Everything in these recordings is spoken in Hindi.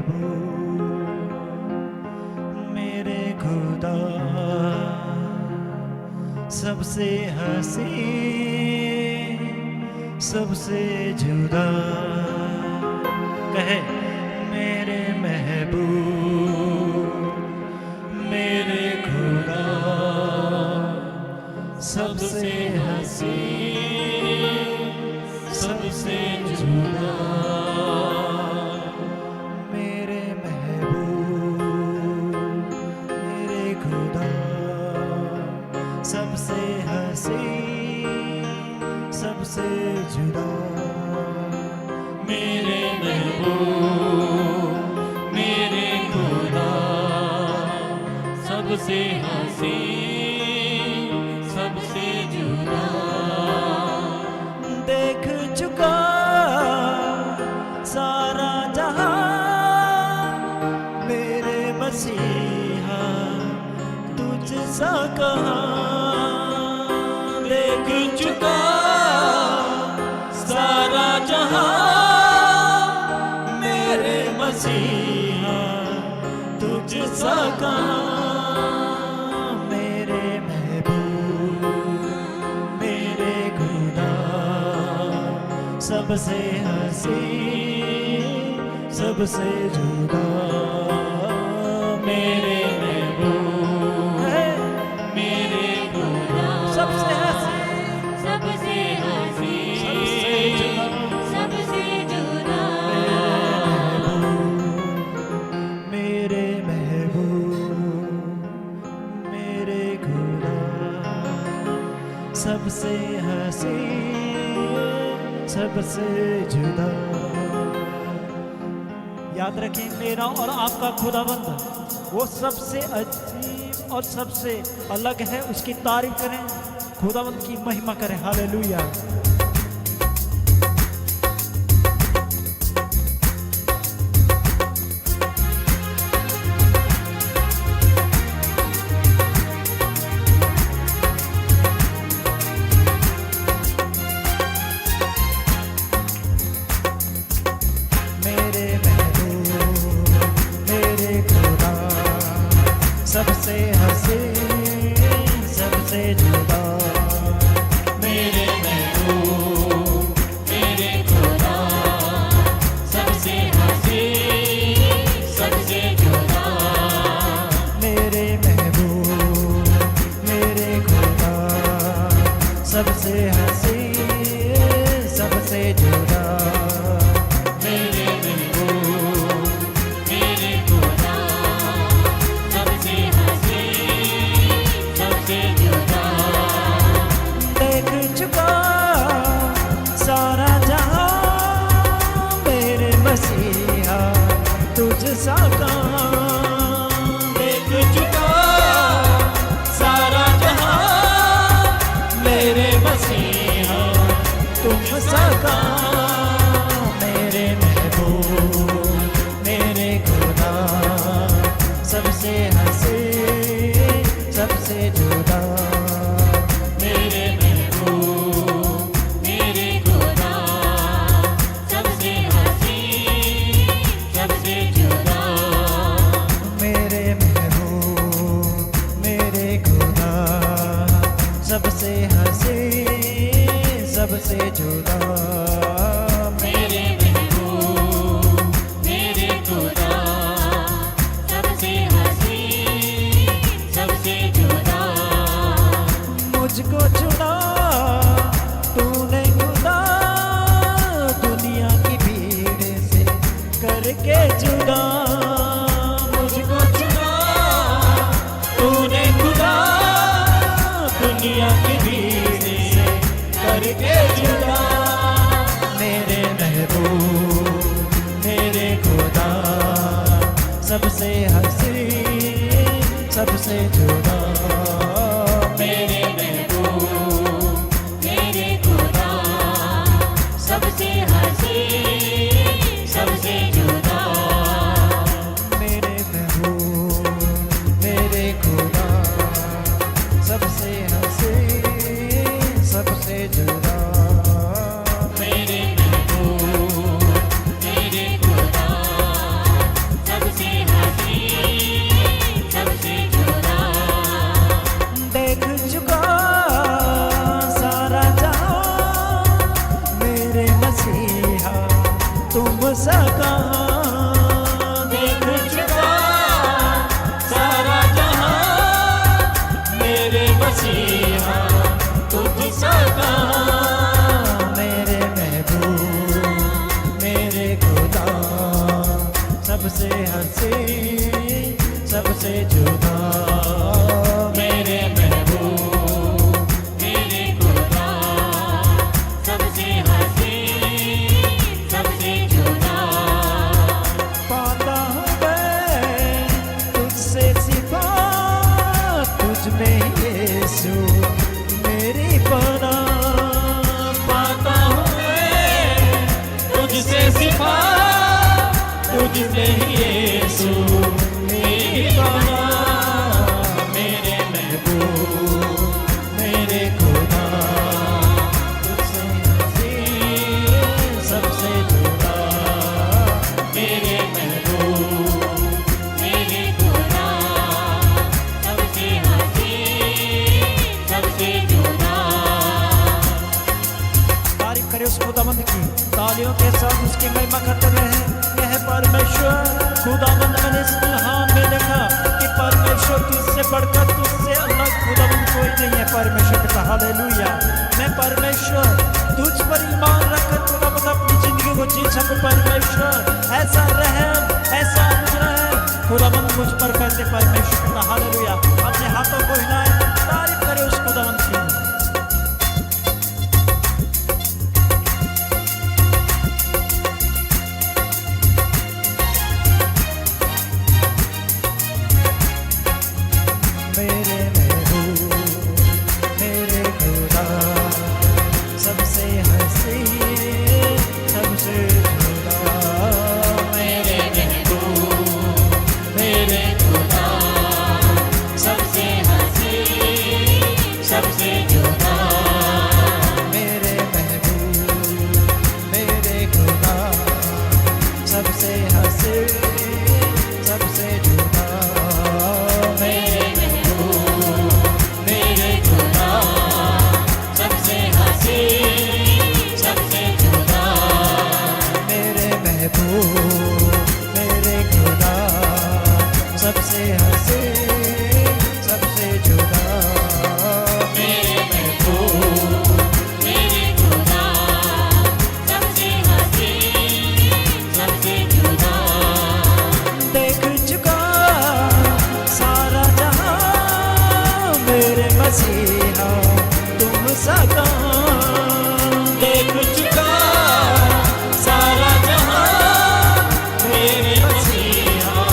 महबूब मेरे खुदा सबसे हंसी सबसे जुदा कहे मेरे महबूब मेरे खुदा सबसे हंसी सबसे जुदा मेरे महबूब मेरे खुदा सबसे हंसी सबसे जुदा मेरे महबूब मेरे खुदा सबसे हंसी सबसे जुदा देख चुका सारा जहां मेरे मसीहा तुझसा कहाँ देख चुका सारा जहां मेरे मसीहा तुझसा कहाँ मेरे महबूब मेरे खुदा सबसे हंसी सबसे जुदा मेरे महबूब मेरे खुदा सबसे हंसी सबसे हंसी सबसे जुदा मेरे महबूब मेरे खुदा सबसे हंसी सबसे जुदा। याद रखें मेरा और आपका खुदाबंद वो सबसे अजीब और सबसे अलग है, उसकी तारीफ करें, खुदाबंद की महिमा करें। हालेलुया। सबसे हंसी सबसे जुदा मेरे महबूब मेरे खुदा सबसे हंसी सबसे जुदा मेरे महबूब मेरे खुदा सबसे हंसी सबसे जुदा मेरे महबूब मेरे खुदा सबसे हंसी सबसे जुदा देख चुका सारा जहां मेरे मसीहा तुझसा कहाँ देख चुका सारा जहां मेरे मसीहा तुझसा कहाँ मेरे महबूब मेरे खुदा सबसे हंसी सबसे जुदा मेरे महबूब मेरे खुदा सबसे हंसी सबसे जुदा मेरे महबूब मेरे खुदा सबसे हंसी सबसे जुदा मेरे महबूब मेरे खुदा सबसे हंसी सबसे जुदा मुझको चुना तूने खुदा दुनिया की भीड़ से करके जुदा मुझको चुना तूने खुदा दुनिया की भीड़ से करके जुदा मेरे महबूब मेरे खुदा सबसे हंसी सबसे जुदा मेरे महबूब मेरे खुदा सबसे हंसी सबसे जुदा मेरे महबूब मेरे खुदा सबसे हंसी सबसे जुदा मेरे महबूब मेरे खुदा सा कहाँ देख चुका सारा जहां, मेरे मसीहा तुझसा कहाँ। मेरे महबूब मेरे खुदा सबसे हंसी सबसे जुदा मेरे महबूब मेरे खुदा सबसे हंसी सबसे जुदा। पाता हूँ मैं तुझसे सिवा तुझ में यीशु मेरी पनाह। पाता हूँ मैं तुझसे सिवा तुझसे ही यीशु मेरी पनाह। मेरे महबूब मेरे खुदा तुझसे हंसी सबसे जुदा। मेरे महबूब मेरे खुदा सबसे हंसी सबसे जुदा। तारीफ करें उस खुदावंद की, तालियों के साथ उसकी महिमा करते रहे। यह परमेश्वर खुदावंद, मैंने इस इल्हाम में देखा कि परमेश्वर तुझसे बढ़कर तुझसे अलग खुदावंद कोई नहीं है। परमेश्वर पिता हालेलुया। मैं परमेश्वर तुझ पर ईमान रखकर खुदावंद अपनी जिंदगी को जी सकूं। परमेश्वर ऐसा रहम ऐसा अनुग्रह खुदावंद मुझ पर करते। परमेश्वर पिता हालेलुया। अपने हाथों को हिलाएं, तारीफ करें उस खुदावंद की। मेरे महबूब मेरे खुदा सबसे हंसी सबसे जुदा। मेरे महबूब मेरे खुदा सबसे हंसी सबसे जुदा। मेरे महबूब मेरे खुदा सबसे हंसी सबसे जुदा। मेरे महबूब मेरे खुदा सबसे हंसी सबसे जुदा। मेरे महबूब मेरे खुदा सबसे हंसी सबसे जुदा। मेरे महबूब मेरे खुदा सबसे हंसी सबसे जुदा। देख चुका सारा जहां मेरे मसीहा तुम सा कहाँ। देख चुका सारा जहां मेरे मसीहा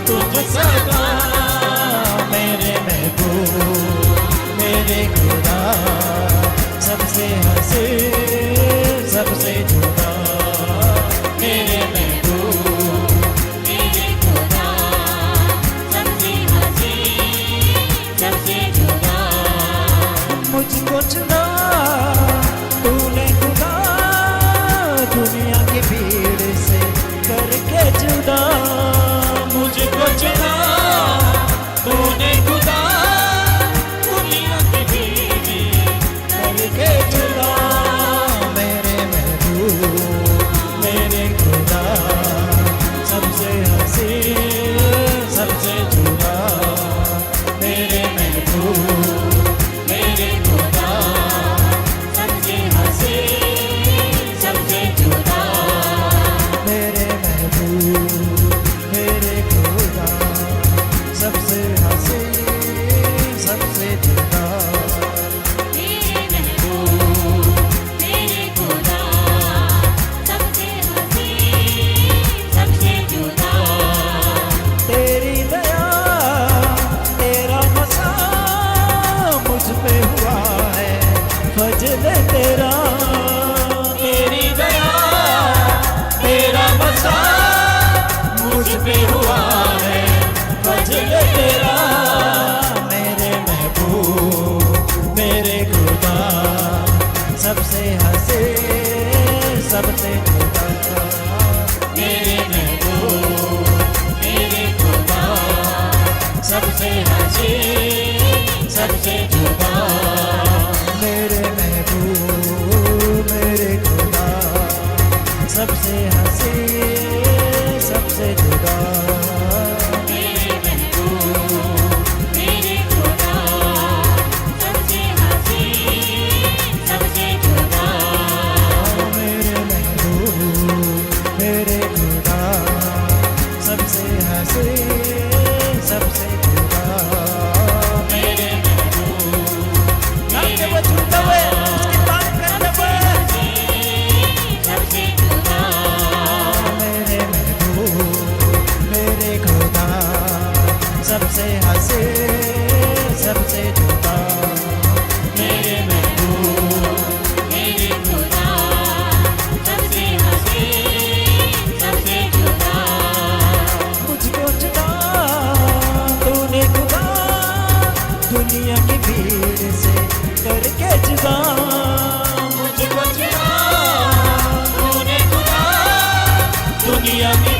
तुझसा कहाँ। मेरे महबूब मेरे खुदा सबसे हंसी सबसे जुदा। मेरे महबूब मेरे खुदा सबसे हंसी सबसे जुदा। मुझको चुना तूने खुदा दुनिया की भीड़ से करके जुदा। मुझको चुना तूने खुदा दुनिया की भीड़ करके जुदा। मेरे महबूब मेरे खुदा सबसे हंसी सबसे जुदा। मेरे महबूब मेरे खुदा सबसे हंसी सबसे जुदा। मेरे महबूब मेरे खुदा सबसे हंसी सबसे जुदा। मेरे महबूब मेरे खुदा सबसे हंसी सबसे जुदा। तेरी दया तेरा मसा मुझ पे हुआ है फजल तेरा। तेरी दया तेरा बसा मुझ पे हुआ है फजल तेरा। मेरे महबूब मेरे खुदा सबसे हंसी सबसे जुदा। मेरे महबूब मेरे खुदा सबसे हंसी सबसे जुदा। मेरे महबूब मेरे खुदा सबसे हंसी जुदा। मेरे महबूब मेरे खुदा सबसे हसीन सबसे जुदा। मुझको जुदा तूने खुदा दुनिया की भीड़ से करके जुदा। मुझको जुदा तूने खुदा दुनिया की